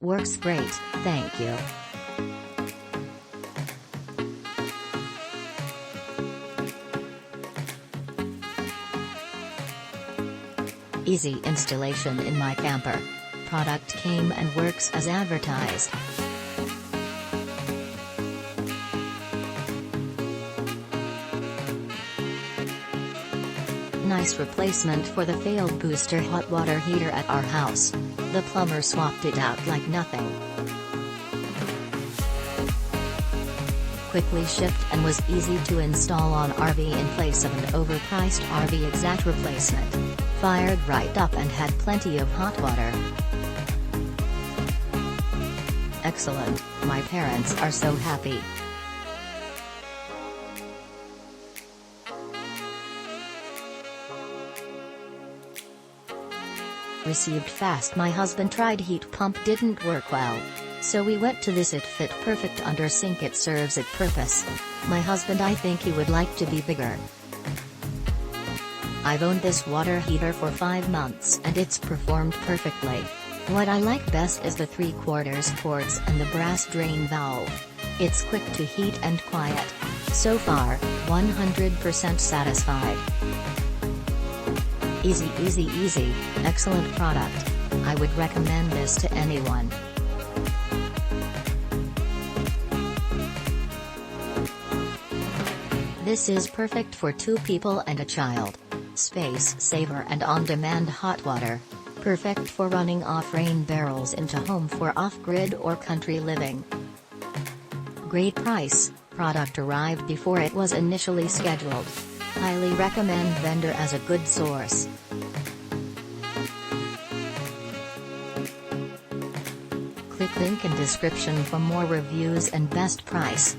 Works great, thank you. Easy installation in my camper. Product came and works as advertised. Nice replacement for the failed booster hot water heater at our house. The plumber swapped it out like nothing. Quickly shipped and was easy to install on RV in place of an overpriced RV exact replacement. Fired right up and had plenty of hot water. Excellent, my parents are so happy. Received fast. My husband tried heat pump, didn't work well. So we went to this. It fit perfect under sink. It serves its purpose. My husband, I think he would like to be bigger. I've owned this water heater for 5 months and it's performed perfectly. What I like best is the 3/4 quarts and the brass drain valve. It's quick to heat and quiet. So far, 100% satisfied. Easy, easy, easy, excellent product. I would recommend this to anyone. This is perfect for 2 people and a child. Space saver and on-demand hot water. Perfect for running off rain barrels into home for off-grid or country living. Great price. Product arrived before it was initially scheduled. Highly recommend vendor as a good source. Click link in description for more reviews and best price.